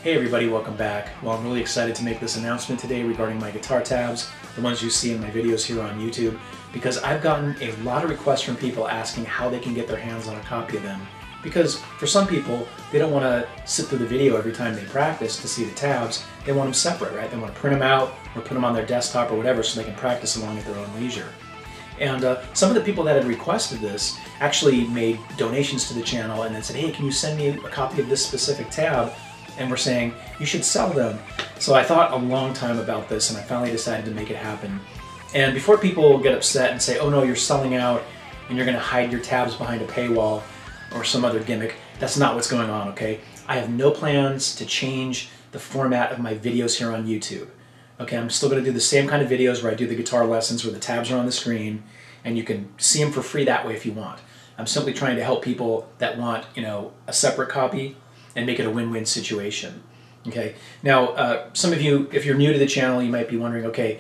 Hey everybody, welcome back. Well, I'm really excited to make this announcement today regarding my guitar tabs, the ones you see in my videos here on YouTube, because I've gotten a lot of requests from people asking how they can get their hands on a copy of them. Because for some people, they don't want to sit through the video every time they practice to see the tabs. They want them separate, right? They want to print them out or put them on their desktop or whatever so they can practice along at their own leisure. And some of the people that had requested this actually made donations to the channel and then said, hey, can you send me a copy of this specific tab? And we're saying, you should sell them. So I thought a long time about this and I finally decided to make it happen. And before people get upset and say, oh no, you're selling out and you're gonna hide your tabs behind a paywall or some other gimmick, that's not what's going on, okay? I have no plans to change the format of my videos here on YouTube. Okay, I'm still gonna do the same kind of videos where I do the guitar lessons where the tabs are on the screen and you can see them for free that way if you want. I'm simply trying to help people that want, a separate copy and make it a win-win situation. Okay. Now, some of you, if you're new to the channel, you might be wondering, okay,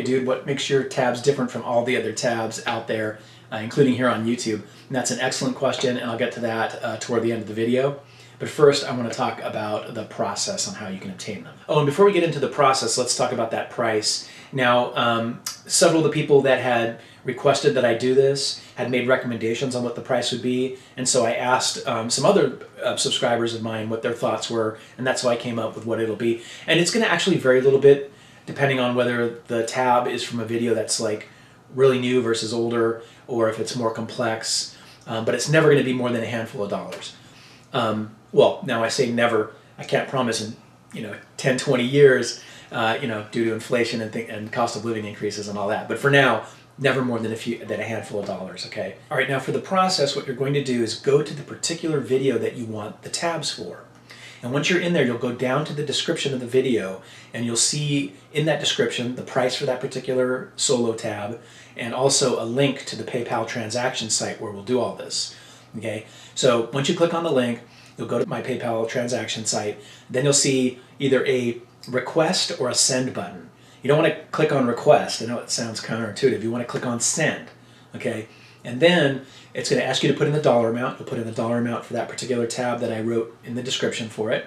dude, what makes your tabs different from all the other tabs out there, including here on YouTube? And that's an excellent question, and I'll get to that toward the end of the video. But first, I want to talk about the process on how you can obtain them. Oh, and before we get into the process, let's talk about that price. Now, several of the people that had requested that I do this had made recommendations on what the price would be, and so I asked some other subscribers of mine what their thoughts were, and that's how I came up with what it'll be. And it's going to actually vary a little bit depending on whether the tab is from a video that's like really new versus older, or if it's more complex, but it's never going to be more than a handful of dollars. Well, now I say never. I can't promise in 10, 20 years, due to inflation and cost of living increases and all that. But for now, never more than a handful of dollars, okay? All right, now for the process, what you're going to do is go to the particular video that you want the tabs for. And once you're in there, you'll go down to the description of the video and you'll see in that description the price for that particular solo tab and also a link to the PayPal transaction site where we'll do all this, okay? So once you click on the link, you'll go to my PayPal transaction site, then you'll see either a request or a send button. You don't want to click on request. I know it sounds counterintuitive. You want to click on send, okay? And then it's going to ask you to put in the dollar amount. You'll put in the dollar amount for that particular tab that I wrote in the description for it.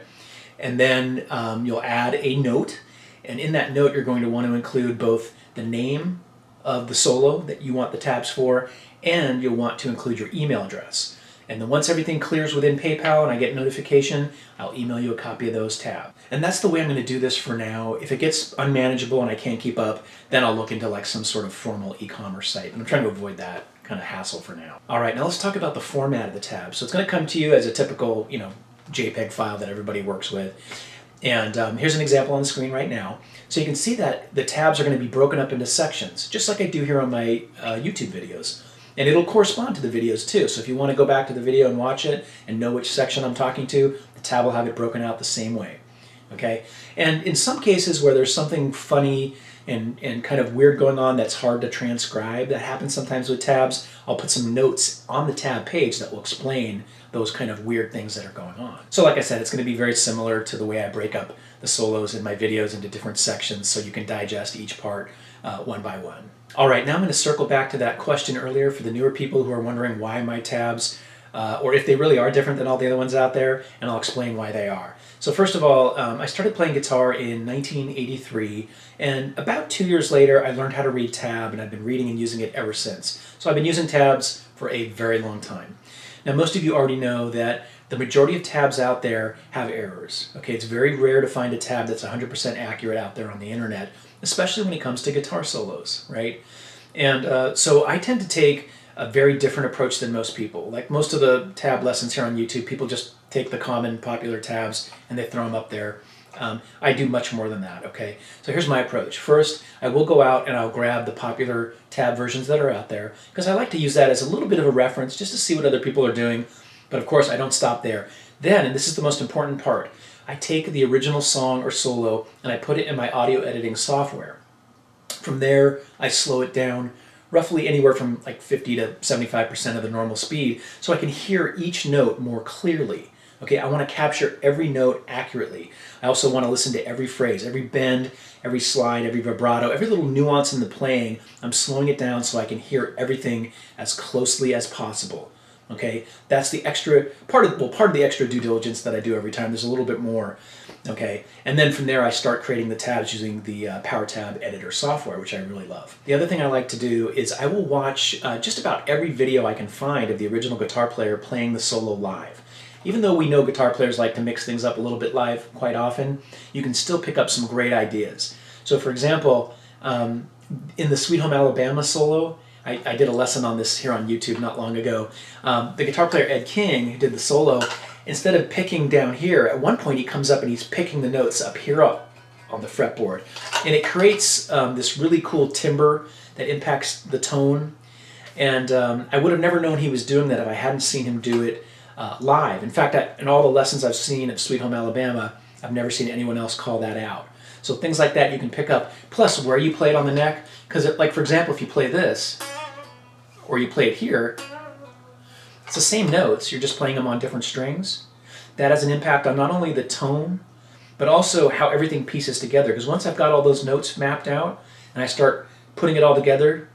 And then you'll add a note. And in that note, you're going to want to include both the name of the solo that you want the tabs for, and you'll want to include your email address. And then once everything clears within PayPal and I get notification, I'll email you a copy of those tabs. And that's the way I'm going to do this for now. If it gets unmanageable and I can't keep up, then I'll look into like some sort of formal e-commerce site. And I'm trying to avoid that kind of hassle for now. All right, now let's talk about the format of the tabs. So it's going to come to you as a typical, JPEG file that everybody works with. And here's an example on the screen right now. So you can see that the tabs are going to be broken up into sections, just like I do here on my YouTube videos. And it'll correspond to the videos too. So if you want to go back to the video and watch it and know which section I'm talking to, the tab will have it broken out the same way. Okay? And in some cases where there's something funny and kind of weird going on that's hard to transcribe, that happens sometimes with tabs, I'll put some notes on the tab page that will explain those kind of weird things that are going on. So like I said, it's going to be very similar to the way I break up the solos in my videos into different sections so you can digest each part one by one. All right, now I'm going to circle back to that question earlier for the newer people who are wondering why my tabs, or if they really are different than all the other ones out there, and I'll explain why they are. So first of all, I started playing guitar in 1983, and about 2 years later, I learned how to read tab, and I've been reading and using it ever since. So I've been using tabs for a very long time. Now, most of you already know that the majority of tabs out there have errors. Okay, it's very rare to find a tab that's 100% accurate out there on the internet, especially when it comes to guitar solos, right? And so I tend to take a very different approach than most people. Like most of the tab lessons here on YouTube, people just take the common popular tabs and they throw them up there. I do much more than that, okay? So here's my approach. First, I will go out and I'll grab the popular tab versions that are out there because I like to use that as a little bit of a reference just to see what other people are doing. But of course, I don't stop there. Then, and this is the most important part, I take the original song or solo and I put it in my audio editing software. From there, I slow it down roughly anywhere from like 50 to 75% of the normal speed so I can hear each note more clearly. Okay, I want to capture every note accurately. I also want to listen to every phrase, every bend, every slide, every vibrato, every little nuance in the playing. I'm slowing it down so I can hear everything as closely as possible. Okay, that's the extra part of the extra due diligence that I do every time. There's a little bit more. Okay, and then from there I start creating the tabs using the Power Tab editor software, which I really love. The other thing I like to do is I will watch just about every video I can find of the original guitar player playing the solo live. Even though we know guitar players like to mix things up a little bit live quite often, you can still pick up some great ideas. So for example, in the Sweet Home Alabama solo, I did a lesson on this here on YouTube not long ago. The guitar player Ed King, who did the solo, instead of picking down here, at one point he comes up and he's picking the notes up here up on the fretboard. And it creates this really cool timbre that impacts the tone. And I would have never known he was doing that if I hadn't seen him do it live. In fact, in all the lessons I've seen of Sweet Home Alabama, I've never seen anyone else call that out. So things like that you can pick up. Plus where you play it on the neck, because like for example, if you play this, or you play it here, it's the same notes, you're just playing them on different strings. That has an impact on not only the tone, but also how everything pieces together. Because once I've got all those notes mapped out, and I start putting it all together,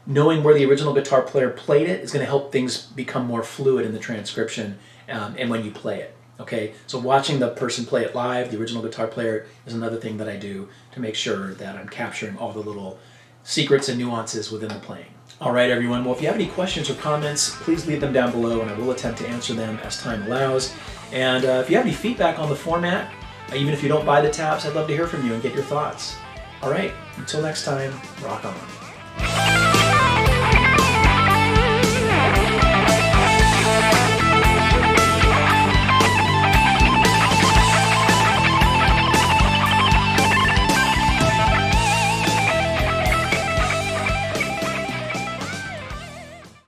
knowing where the original guitar player played it is going to help things become more fluid in the transcription and when you play it. Okay, so watching the person play it live, the original guitar player, is another thing that I do to make sure that I'm capturing all the little secrets and nuances within the playing. All right, everyone. Well, if you have any questions or comments, please leave them down below, and I will attempt to answer them as time allows. And if you have any feedback on the format, even if you don't buy the tabs, I'd love to hear from you and get your thoughts. All right, until next time, rock on.